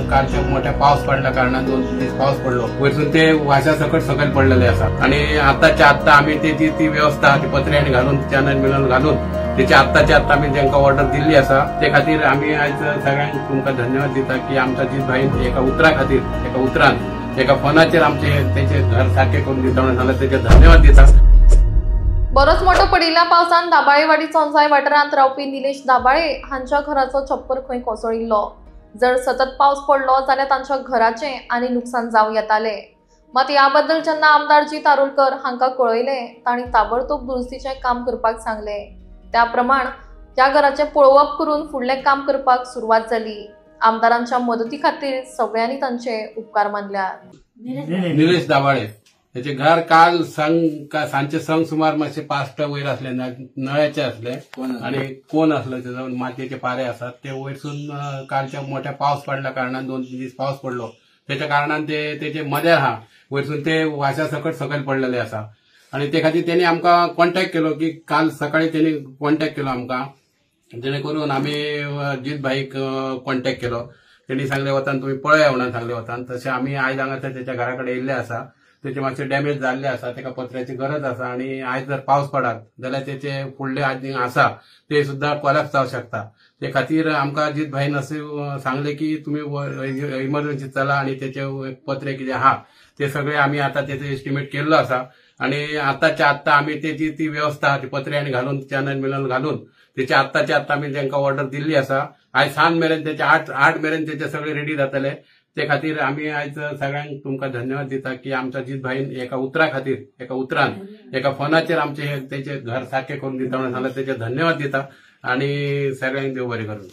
कालच्या मोठ्या पाऊस पडल्या कारणान 2 दीस पाऊस पडलो वरसून ते वाशा सकयल पडलेले आसा आणि आताच्या आत्ता आम्ही ती व्यवस्था ती पत्र्यांनी घालून चॅनल मिलन घालून त्याची आत्ताच्या आत्ता आम्ही तांकां ऑर्डर दिल्ली आसा ते खातीर आम्ही आज सगळ्यांक तुमकां धन्यवाद दिता की आमच्या जीत भाईन एका उतरा खातीर एका उतरान एका फोनाचेर आमचे तेचे घर सारखे करून दिता जाल्यार तेचे धन्यवाद दिता। बरोच मोठो पडिल्ल्या पावसान दाबाळेवाडी चोंजाय वाठारांत रावपी निलेश दाबाळे हांच्या घराचो छप्पर खंय कोसळिल्लो। जर सतत पावस पडलो जाल्यार तांच्या घराचें आनी नुकसान जावं येतालें। मात ह्या बद्दल जेन्ना आमदार जी तारुलकर हांकां कळयलें तांणी ताबडतोब दुरुस्तीचें काम करपाक सांगलें। त्या प्रमाण ह्या घराचें पळोवप करून फुडलें काम करपाक सुरवात जाली। आमदारांच्या मदती खातीर सगळ्यांनी तांचे उपकार मानल्यात। निलेश दाबाळे त्याचे घर काल सांचे संग सुमार मातशे 5 वयर असले नळ्याचे असले आणि कोण असले त्याचा मातयेचे पारे असतात ते वयरसून कालच्या मोठ्या पाऊस पडल्या कारणान 2 दीस पाऊस पडलो त्याच्या कारणान ते त्याचे मदेर हा वयरसून ते वाशा सकयल पडलेले आसा आणि ते खातीर त्यांनी आमकां कॉन्टॅक्ट केलो की काल सकाळी त्यांनी कॉन्टॅक्ट केलो आमकां जेणे करून आम्ही जीत भाईक कॉन्टॅक्ट केलो त्यांनी सांगले वतान तुम्ही पळया म्हणून सांगले वतान तसे आम्ही आयज हांगासर त्याच्या घरा कडेन येयल्ले आसा त्याचे मातशे डॅमेज जाल्ले आसा ताका पत्र्याची गरज आसा आणि आयज जर पावस पडत जाल्यार त्याचे फुडले आज आसा ते सुद्धा कोलॅप्स जावं शकता ते खातीर आमकां जीत भाईन असे सांगले की तुम्ही इमर्जन्सी चला आणि त्याचे पत्रे कितें आहा ते सगळे आम्ही आता त्याचे एस्टिमेट केल्लो आसा आणि आताच्या आत्ता आम्ही त्याची ती व्यवस्था ती पत्र्यांनी घालून चॅनल मिलन घालून त्याची आत्ताच्या आत्ता आम्ही तांकां ऑर्डर दिल्ली आसा आयज सांज मेरेन त्याचे 8 मेरेन त्याचे सगळे रेडी जातले ते खातीर आम्ही आज सगळ्यांक तुमकां धन्यवाद दिता की आमच्या जीत भाईन एका उतरा खातीर एका उतरान एका फोनाचेर आमचे तेचे घर सारखे करून दिता जाल्यार तेचे धन्यवाद दिता आणि सगळ्यांक देव बरें करूं।